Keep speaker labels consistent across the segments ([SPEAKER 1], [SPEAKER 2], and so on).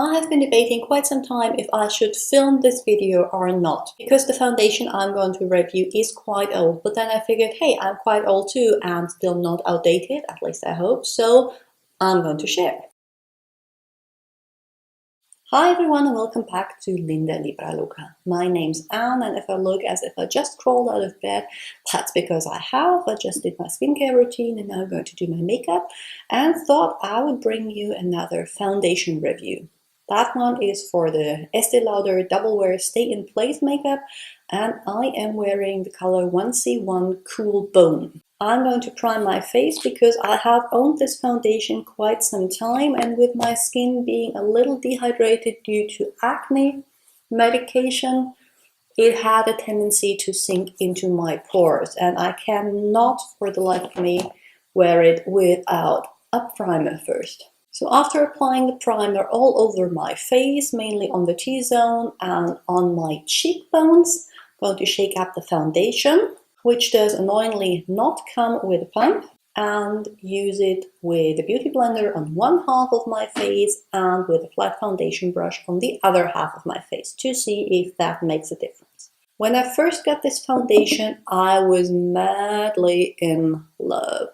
[SPEAKER 1] I have been debating quite some time if I should film this video or not, because the foundation I'm going to review is quite old, but then I figured, hey, I'm quite old too and still not outdated, at least I hope, so I'm going to share. Hi everyone and welcome back to Linda Libra Loca. My name's Anne, and if I look as if I just crawled out of bed, that's because I just did my skincare routine and now I'm going to do my makeup and thought I would bring you another foundation review. That one is for the Estée Lauder Double Wear Stay in Place makeup, and I am wearing the color 1C1 Cool Bone. I'm going to prime my face because I have owned this foundation quite some time, and with my skin being a little dehydrated due to acne medication, it had a tendency to sink into my pores, and I cannot for the life of me wear it without a primer first. So after applying the primer all over my face, mainly on the T-zone and on my cheekbones, I'm going to shake up the foundation, which does annoyingly not come with a pump, and use it with a beauty blender on one half of my face and with a flat foundation brush on the other half of my face to see if that makes a difference. When I first got this foundation, I was madly in love.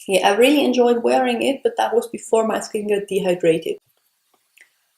[SPEAKER 1] Yeah, I really enjoyed wearing it, but that was before my skin got dehydrated.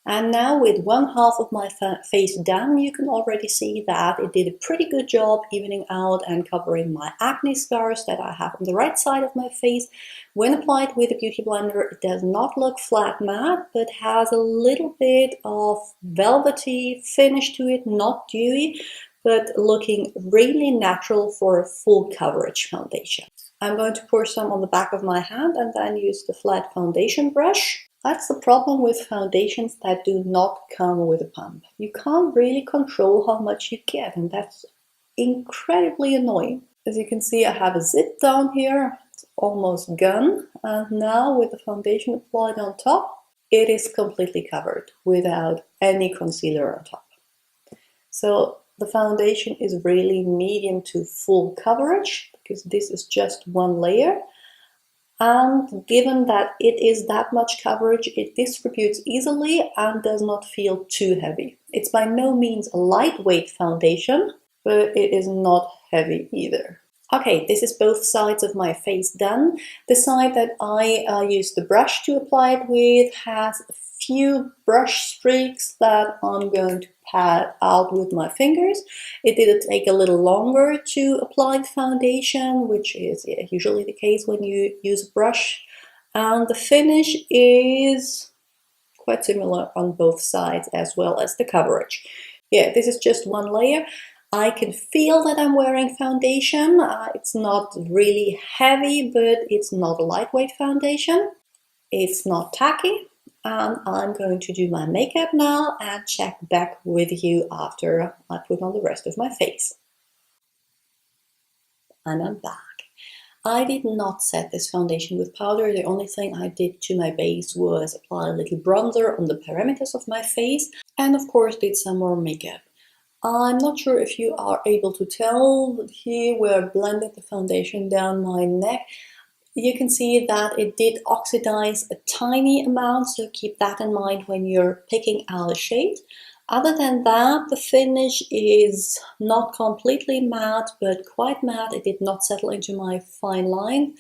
[SPEAKER 1] And now with one half of my face done, you can already see that it did a pretty good job evening out and covering my acne scars that I have on the right side of my face. When applied with a beauty blender, it does not look flat matte, but has a little bit of velvety finish to it, not dewy, but looking really natural for a full coverage foundation. I'm going to pour some on the back of my hand and then use the flat foundation brush. That's the problem with foundations that do not come with a pump. You can't really control how much you get, and that's incredibly annoying. As you can see, I have a zip down here. It's almost gone. And now with the foundation applied on top, it is completely covered without any concealer on top. So the foundation is really medium to full coverage, because this is just one layer. And given that it is that much coverage, it distributes easily and does not feel too heavy. It's by no means a lightweight foundation, but it is not heavy either. Okay, this is both sides of my face done. The side that I used the brush to apply it with has a few brush streaks that I'm going to pat out with my fingers. It did take a little longer to apply the foundation, which is usually the case when you use a brush. And the finish is quite similar on both sides, as well as the coverage. Yeah, this is just one layer. I can feel that I'm wearing foundation. It's not really heavy, but it's not a lightweight foundation. It's not tacky. And I'm going to do my makeup now and check back with you after I put on the rest of my face. And I'm back. I did not set this foundation with powder. The only thing I did to my base was apply a little bronzer on the perimeters of my face, and of course did some more makeup. I'm not sure if you are able to tell, but here where I blended the foundation down my neck, you can see that it did oxidize a tiny amount, so keep that in mind when you're picking out a shade. Other than that, the finish is not completely matte, but quite matte. It did not settle into my fine line.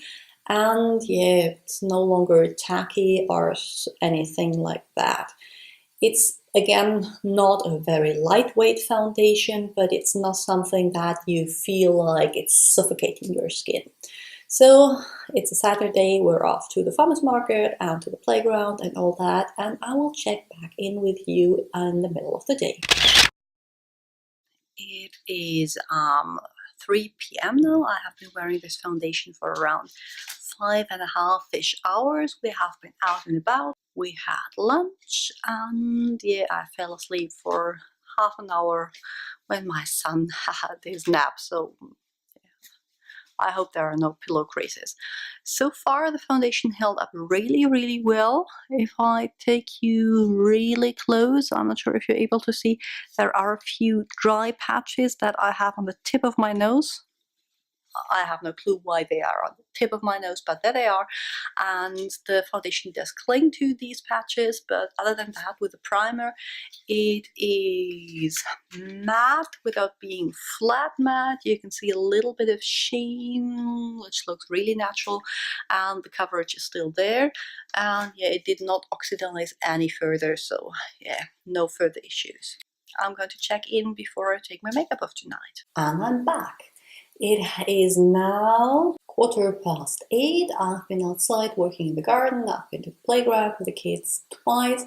[SPEAKER 1] And yeah, it's no longer tacky or anything like that. It's again not a very lightweight foundation, but it's not something that you feel like it's suffocating your skin. So it's a Saturday, we're off to the farmer's market and to the playground and all that, and I will check back in with you in the middle of the day. It is 3 p.m. now. I have been wearing this foundation for around 5.5-ish hours. We have been out and about. We had lunch, and yeah, I fell asleep for half an hour when my son had his nap, so I hope there are no pillow creases. So far the foundation held up really well. If I take you really close, I'm not sure if you're able to see, there are a few dry patches that I have on the tip of my nose. I have no clue why they are on the tip of my nose, but there they are. And the foundation does cling to these patches, but other than that, with the primer, it is matte without being flat matte. You can see a little bit of sheen, which looks really natural, and the coverage is still there. And yeah, it did not oxidize any further, so yeah, no further issues. I'm going to check in before I take my makeup off tonight. And I'm back. It is now 8:15. I've been outside working in the garden. I've been to the playground with the kids twice.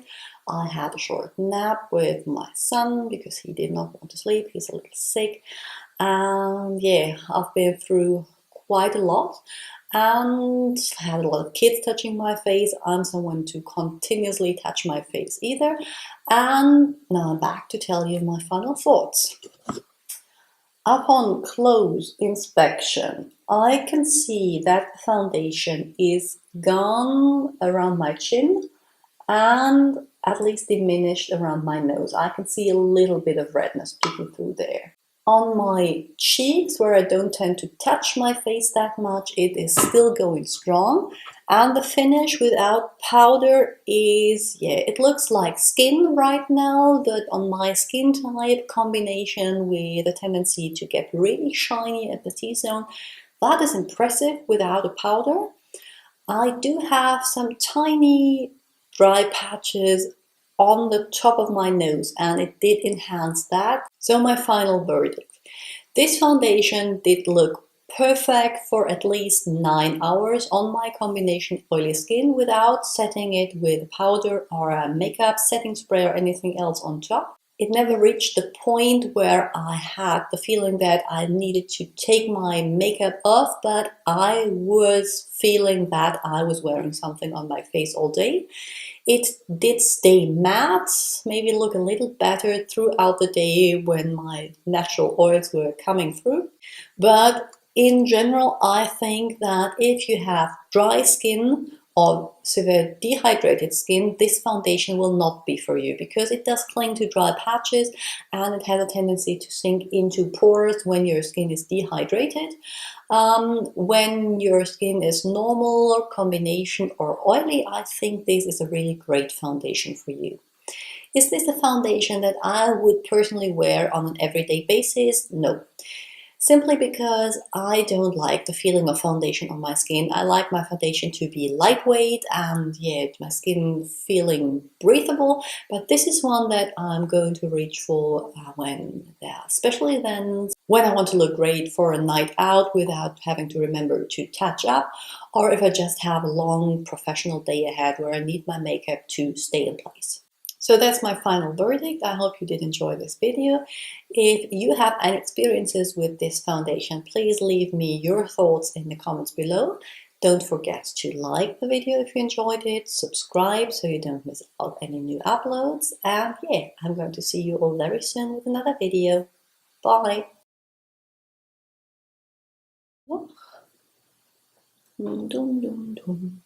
[SPEAKER 1] I had a short nap with my son because he did not want to sleep. He's a little sick. And yeah, I've been through quite a lot and had a lot of kids touching my face. I'm someone to continuously touch my face either. And now I'm back to tell you my final thoughts. Upon close inspection, I can see that the foundation is gone around my chin and at least diminished around my nose. I can see a little bit of redness peeking through there. On my cheeks, where I don't tend to touch my face that much, it is still going strong. And the finish without powder is, yeah, it looks like skin right now, but on my skin type combination with a tendency to get really shiny at the T-zone, that is impressive without a powder. I do have some tiny dry patches on the top of my nose, and it did enhance that. So my final verdict. This foundation did look perfect for at least 9 hours on my combination oily skin without setting it with a powder or a makeup setting spray or anything else on top. It never reached the point where I had the feeling that I needed to take my makeup off, but I was feeling that I was wearing something on my face all day. It did stay matte, maybe look a little better throughout the day when my natural oils were coming through. But in general, I think that if you have dry skin or severe dehydrated skin, this foundation will not be for you because it does cling to dry patches and it has a tendency to sink into pores when your skin is dehydrated. When your skin is normal or combination or oily, I think this is a really great foundation for you. Is this a foundation that I would personally wear on an everyday basis? No. Simply because I don't like the feeling of foundation on my skin. I like my foundation to be lightweight and yeah, my skin feeling breathable. But this is one that I'm going to reach for especially then when I want to look great for a night out without having to remember to touch up, or if I just have a long professional day ahead where I need my makeup to stay in place. So that's my final verdict. I hope you did enjoy this video. If you have any experiences with this foundation, please leave me your thoughts in the comments below. Don't forget to like the video if you enjoyed it, subscribe so you don't miss out any new uploads, and yeah, I'm going to see you all very soon with another video. Bye! Dum, dum, dum.